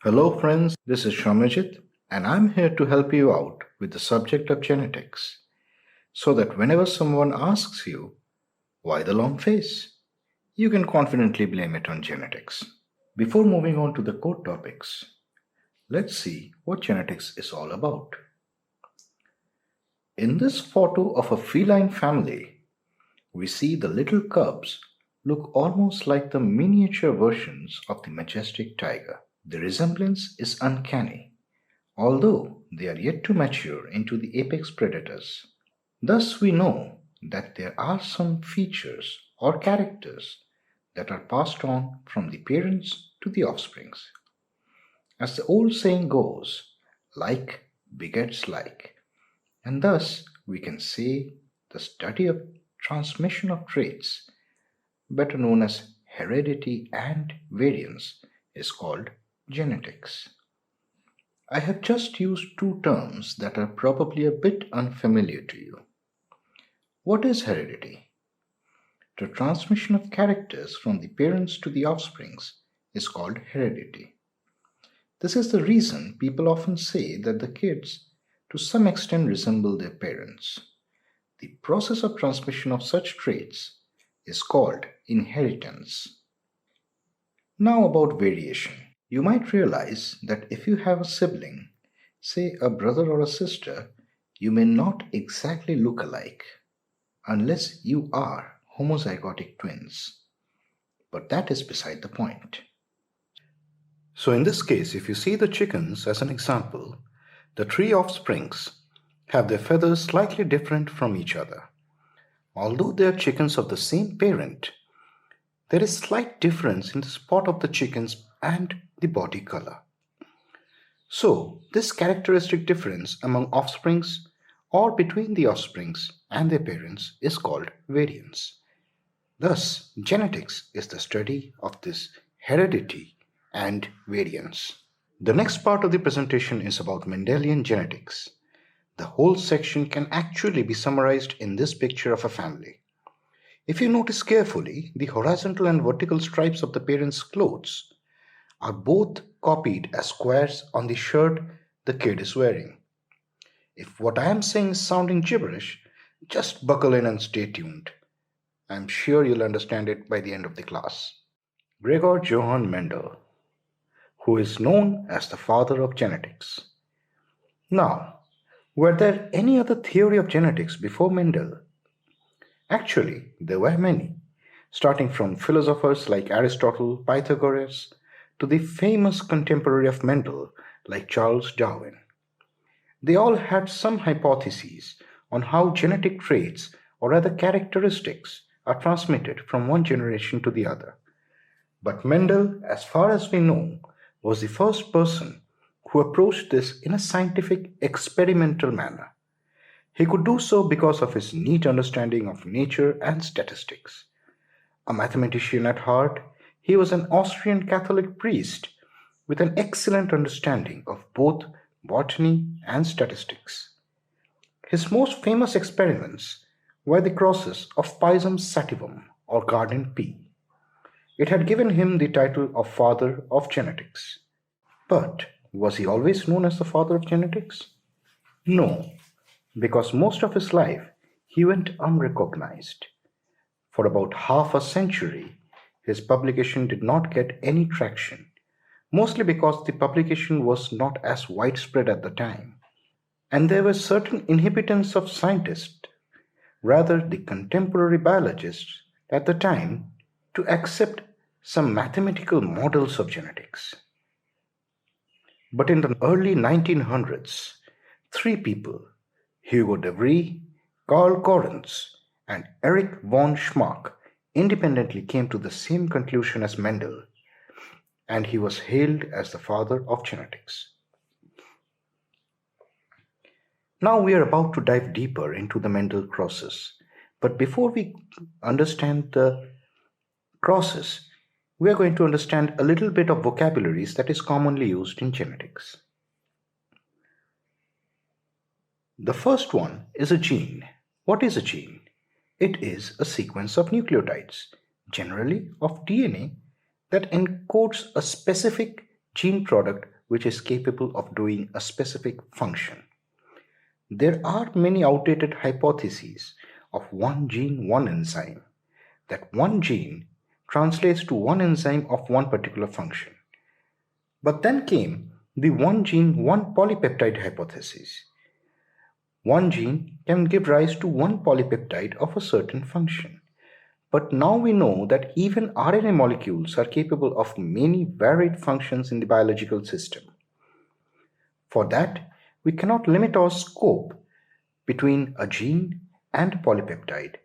Hello, friends. This is Soumyajit, and I'm here to help you out with the subject of genetics so that whenever someone asks you, why the long face? You can confidently blame it on genetics. Before moving on to the core topics, let's see what genetics is all about. In this photo of a feline family, we see the little cubs look almost like the miniature versions of the majestic tiger. The resemblance is uncanny, although they are yet to mature into the apex predators. Thus, we know that there are some features or characters that are passed on from the parents to the offsprings. As the old saying goes, like begets like, and thus we can say the study of transmission of traits, better known as heredity and variance, is called genetics. I have just used two terms that are probably a bit unfamiliar to you. What is heredity? The transmission of characters from the parents to the offsprings is called heredity. This is the reason people often say that the kids to some extent resemble their parents. The process of transmission of such traits is called inheritance. Now about variation. You might realize that if you have a sibling, say a brother or a sister, you may not exactly look alike unless you are homozygotic twins. But that is beside the point. So in this case, if you see the chickens as an example, the three offsprings have their feathers slightly different from each other. Although they are chickens of the same parent, there is slight difference in the spot of the chickens and the body color. So, this characteristic difference among offsprings or between the offsprings and their parents is called variance. Thus, genetics is the study of this heredity and variance. The next part of the presentation is about Mendelian genetics. The whole section can actually be summarized in this picture of a family. If you notice carefully, the horizontal and vertical stripes of the parents' clothes are both copied as squares on the shirt the kid is wearing. If what I am saying is sounding gibberish, just buckle in and stay tuned. I'm sure you'll understand it by the end of the class. Gregor Johann Mendel, who is known as the father of genetics. Now, were there any other theory of genetics before Mendel? Actually, there were many, starting from philosophers like Aristotle, Pythagoras, to the famous contemporary of Mendel like Charles Darwin. They all had some hypotheses on how genetic traits or other characteristics are transmitted from one generation to the other. But Mendel, as far as we know, was the first person who approached this in a scientific, experimental manner. He could do so because of his neat understanding of nature and statistics. A mathematician at heart, he was an Austrian Catholic priest with an excellent understanding of both botany and statistics. His most famous experiments were the crosses of Pisum sativum or garden pea. It had given him the title of father of genetics. But was he always known as the father of genetics? No, because most of his life he went unrecognized. For about half a century, his publication did not get any traction, mostly because the publication was not as widespread at the time. And there were certain inhibitants of scientists, rather the contemporary biologists at the time, to accept some mathematical models of genetics. But in the early 1900s, three people, Hugo de Vries, Karl Correns, and Erich von Schmack, independently came to the same conclusion as Mendel, and he was hailed as the father of genetics. Now we are about to dive deeper into the Mendel crosses. But before we understand the crosses, we are going to understand a little bit of vocabularies that is commonly used in genetics. The first one is a gene. What is a gene? It is a sequence of nucleotides, generally of DNA, that encodes a specific gene product which is capable of doing a specific function. There are many outdated hypotheses of one gene, one enzyme, that one gene translates to one enzyme of one particular function. But then came the one gene, one polypeptide hypothesis. One gene can give rise to one polypeptide of a certain function. But now we know that even RNA molecules are capable of many varied functions in the biological system. For that, we cannot limit our scope between a gene and a polypeptide.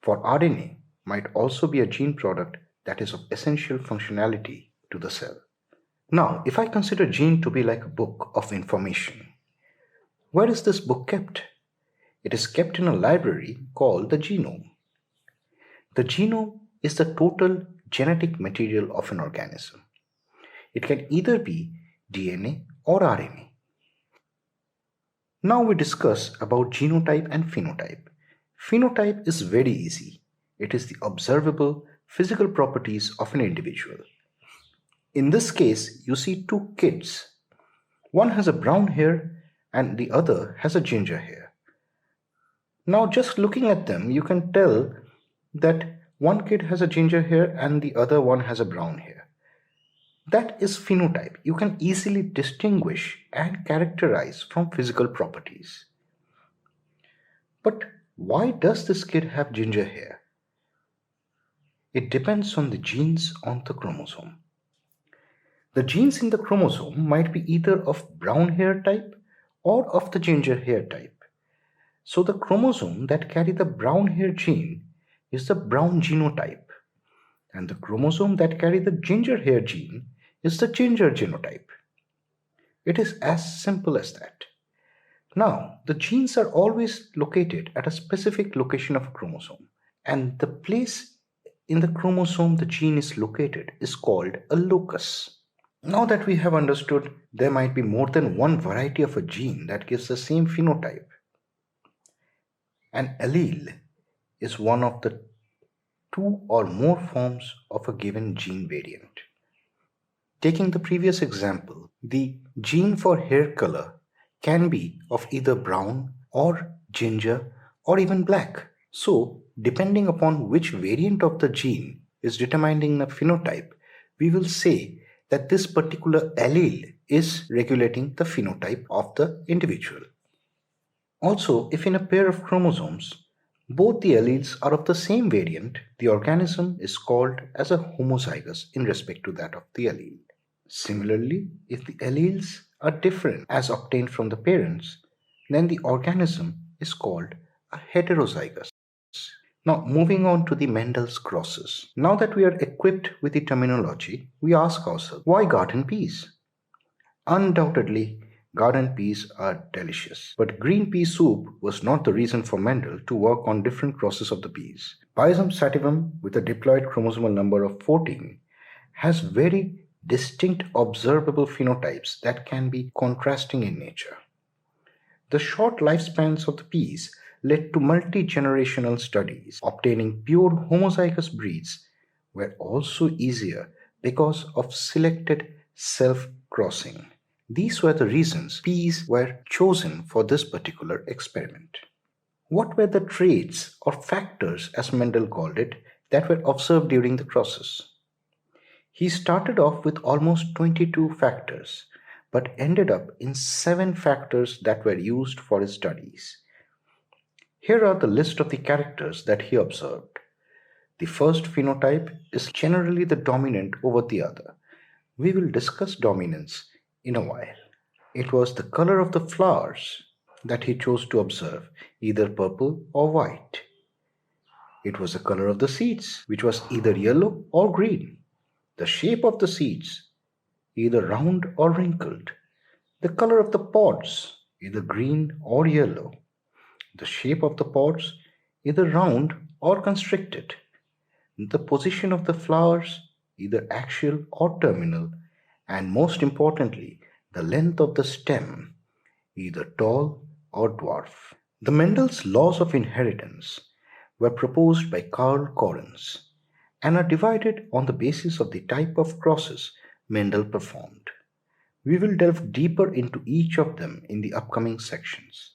For RNA might also be a gene product that is of essential functionality to the cell. Now, if I consider gene to be like a book of information, where is this book kept? It is kept in a library called the genome. The genome is the total genetic material of an organism. It can either be DNA or RNA. Now we discuss about genotype and phenotype. Phenotype is very easy. It is the observable physical properties of an individual. In this case, you see two kids. One has a brown hair and the other has a ginger hair. Now just looking at them, you can tell that one kid has a ginger hair and the other one has a brown hair. That is phenotype. You can easily distinguish and characterize from physical properties. But why does this kid have ginger hair? It depends on the genes on the chromosome. The genes in the chromosome might be either of brown hair type or of the ginger hair type. So the chromosome that carry the brown hair gene is the brown genotype, and the chromosome that carry the ginger hair gene is the ginger genotype. It is as simple as that. Now, the genes are always located at a specific location of a chromosome, and the place in the chromosome the gene is located is called a locus. Now that we have understood there might be more than one variety of a gene that gives the same phenotype, an allele is one of the two or more forms of a given gene variant. Taking the previous example, the gene for hair color can be of either brown or ginger or even black. So, depending upon which variant of the gene is determining the phenotype, we will say that this particular allele is regulating the phenotype of the individual. Also, if in a pair of chromosomes, both the alleles are of the same variant, the organism is called as a homozygous in respect to that of the allele. Similarly, if the alleles are different as obtained from the parents, then the organism is called a heterozygous. Now, moving on to the Mendel's crosses. Now that we are equipped with the terminology, we ask ourselves, why garden peas? Undoubtedly, garden peas are delicious. But green pea soup was not the reason for Mendel to work on different crosses of the peas. Pisum sativum, with a diploid chromosomal number of 14, has very distinct observable phenotypes that can be contrasting in nature. The short lifespans of the peas led to multi-generational studies. Obtaining pure homozygous breeds were also easier because of selected self-crossing. These were the reasons peas were chosen for this particular experiment. What were the traits or factors, as Mendel called it, that were observed during the crosses? He started off with almost 22 factors, but ended up in 7 factors that were used for his studies. Here are the list of the characters that he observed. The first phenotype is generally the dominant over the other. We will discuss dominance in a while. It was the color of the flowers that he chose to observe, either purple or white. It was the color of the seeds, which was either yellow or green. The shape of the seeds, either round or wrinkled. The color of the pods, either green or yellow. The shape of the pods, either round or constricted. The position of the flowers, either axial or terminal. And most importantly, the length of the stem, either tall or dwarf. The Mendel's laws of inheritance were proposed by Karl Correns and are divided on the basis of the type of crosses Mendel performed. We will delve deeper into each of them in the upcoming sections.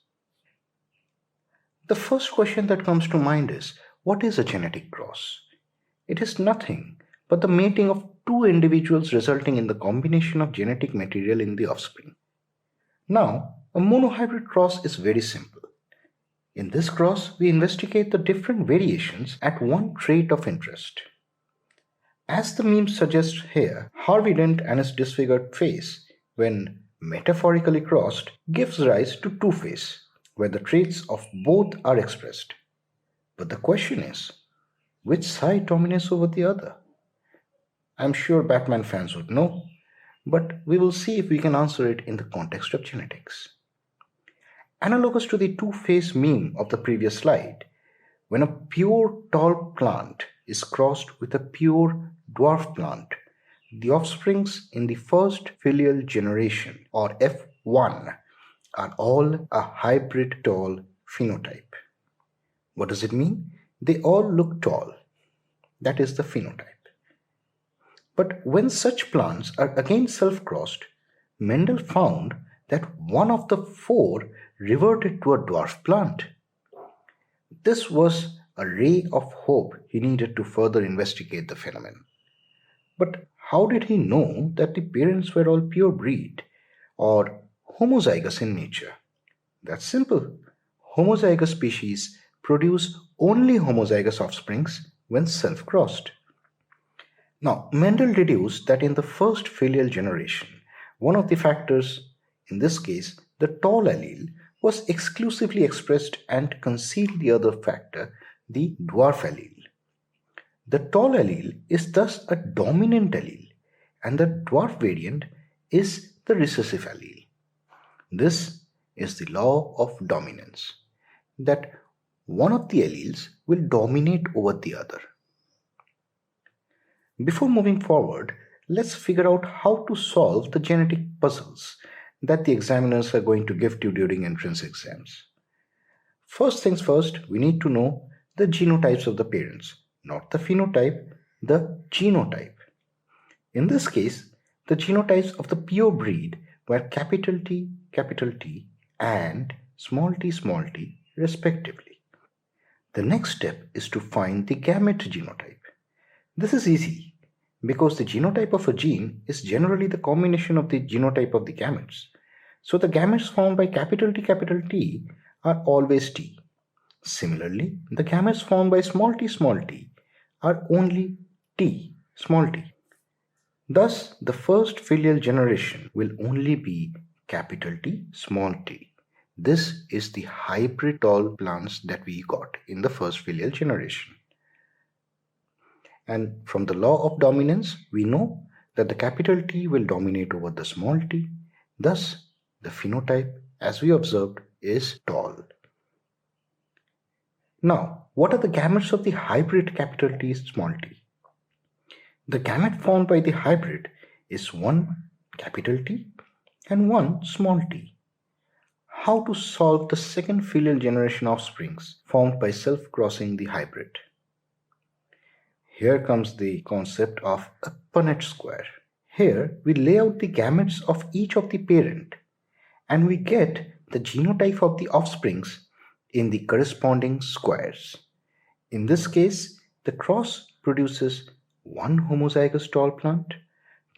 The first question that comes to mind is, what is a genetic cross? It is nothing but the mating of two individuals resulting in the combination of genetic material in the offspring. Now, a monohybrid cross is very simple. In this cross, we investigate the different variations at one trait of interest. As the meme suggests here, Harvey Dent and his disfigured face, when metaphorically crossed, gives rise to Two-Face, where the traits of both are expressed. But the question is, which side dominates over the other? I'm sure Batman fans would know, but we will see if we can answer it in the context of genetics. Analogous to the Two-Face meme of the previous slide, when a pure tall plant is crossed with a pure dwarf plant, the offsprings in the first filial generation, or F1, are all a hybrid tall phenotype. What does it mean? They all look tall. That is the phenotype. But when such plants are again self-crossed, Mendel found that one of the four reverted to a dwarf plant. This was a ray of hope he needed to further investigate the phenomenon. But how did he know that the parents were all pure breed or homozygous in nature? That's simple. Homozygous species produce only homozygous offsprings when self-crossed. Now, Mendel deduced that in the first filial generation, one of the factors, in this case the tall allele, was exclusively expressed and concealed the other factor, the dwarf allele. The tall allele is thus a dominant allele, and the dwarf variant is the recessive allele. This is the law of dominance, that one of the alleles will dominate over the other. Before moving forward, let's figure out how to solve the genetic puzzles that the examiners are going to give to you during entrance exams. First things first, we need to know the genotypes of the parents, not the phenotype, the genotype. In this case, the genotypes of the pure breed were capital T, and small t, respectively. The next step is to find the gamete genotype. This is easy because the genotype of a gene is generally the combination of the genotype of the gametes. So the gametes formed by capital T are always T. Similarly, the gametes formed by small t are only T, small t. Thus, the first filial generation will only be capital T, small t. This is the hybrid tall plants that we got in the first filial generation. And from the law of dominance, we know that the capital T will dominate over the small t. Thus, the phenotype, as we observed, is tall. Now, what are the gametes of the hybrid capital T, small t? The gamete formed by the hybrid is one capital T and one small t. How to solve the second filial generation offsprings formed by self-crossing the hybrid? Here comes the concept of a Punnett square. Here we lay out the gametes of each of the parent and we get the genotype of the offsprings in the corresponding squares. In this case, the cross produces one homozygous tall plant,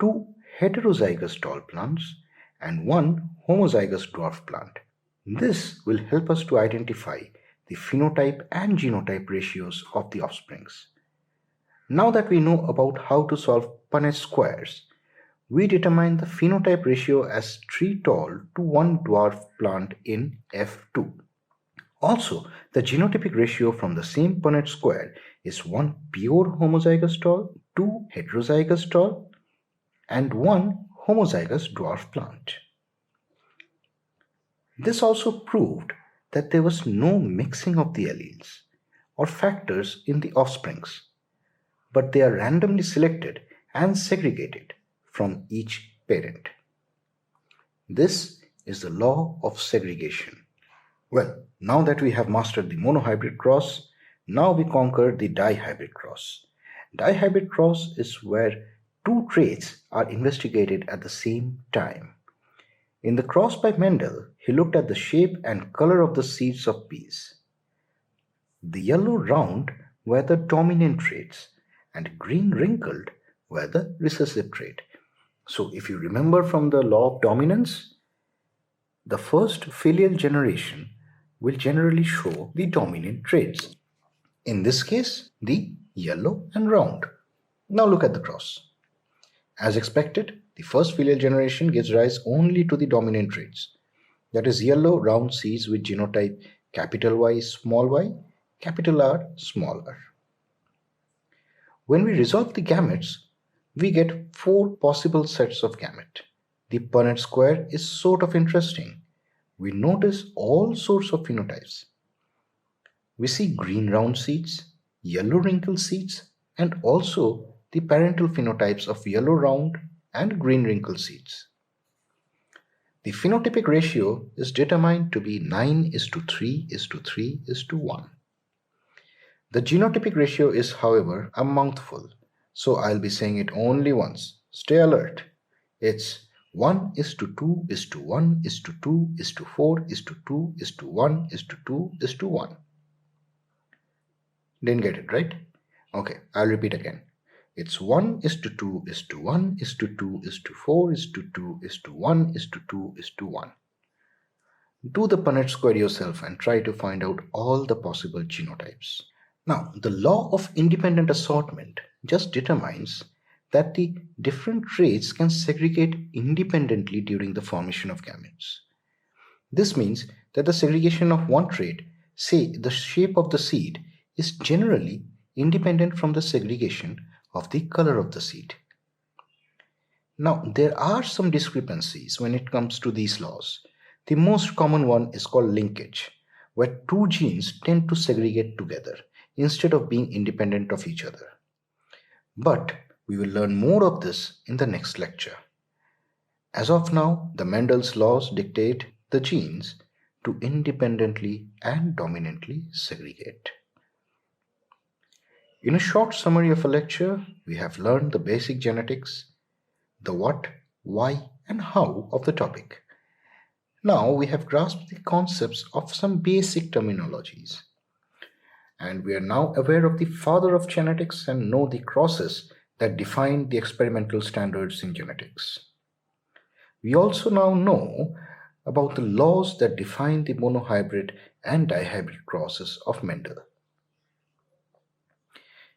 two heterozygous tall plants, and one homozygous dwarf plant. This will help us to identify the phenotype and genotype ratios of the offsprings. Now that we know about how to solve Punnett squares, we determine the phenotype ratio as 3 tall to 1 dwarf plant in F2. Also, the genotypic ratio from the same Punnett square is 1 pure homozygous tall, 2 heterozygous tall, and 1 homozygous dwarf plant. This also proved that there was no mixing of the alleles or factors in the offsprings, but they are randomly selected and segregated from each parent. This is the law of segregation. Well, now that we have mastered the monohybrid cross, now we conquer the dihybrid cross. Dihybrid cross is where two traits are investigated at the same time. In the cross by Mendel, he looked at the shape and color of the seeds of peas. The yellow round were the dominant traits, and green wrinkled were the recessive trait. So, if you remember from the law of dominance, the first filial generation will generally show the dominant traits. In this case, the yellow and round. Now look at the cross. As expected, the first filial generation gives rise only to the dominant traits. That is yellow round seeds with genotype capital Y, capital R, small r. When we resolve the gametes, we get 4 possible sets of gamete. The Punnett square is sort of interesting. We notice all sorts of phenotypes. We see green round seeds, yellow wrinkled seeds, and also the parental phenotypes of yellow round and green wrinkled seeds. The phenotypic ratio is determined to be 9:3:3:1. The genotypic ratio is, however, a mouthful, so I'll be saying it only once. Stay alert. It's 1:2:1:2:4:2:1:2:1. Didn't get it, right? Okay, I'll repeat again. It's 1:2:1:2:4:2:1:2:1. Do the Punnett square yourself and try to find out all the possible genotypes. Now, the law of independent assortment just determines that the different traits can segregate independently during the formation of gametes. This means that the segregation of one trait, say the shape of the seed, is generally independent from the segregation of the color of the seed. Now, there are some discrepancies when it comes to these laws. The most common one is called linkage, where 2 genes tend to segregate together instead of being independent of each other. But we will learn more of this in the next lecture. As of now, the Mendel's laws dictate the genes to independently and dominantly segregate. In a short summary of a lecture, we have learned the basic genetics, the what, why, and how of the topic. Now we have grasped the concepts of some basic terminologies. And we are now aware of the father of genetics and know the crosses that define the experimental standards in genetics. We also now know about the laws that define the monohybrid and dihybrid crosses of Mendel.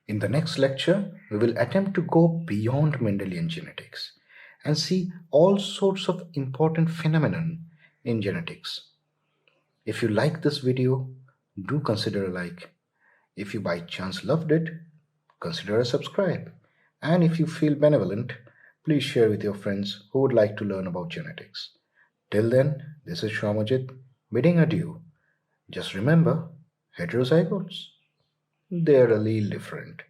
In the next lecture, we will attempt to go beyond Mendelian genetics and see all sorts of important phenomena in genetics. If you like this video, do consider a like. If you by chance loved it, consider a subscribe. And if you feel benevolent, please share with your friends who would like to learn about genetics. Till then, this is Soumyajit bidding adieu. Just remember, heterozygotes, they're a little different.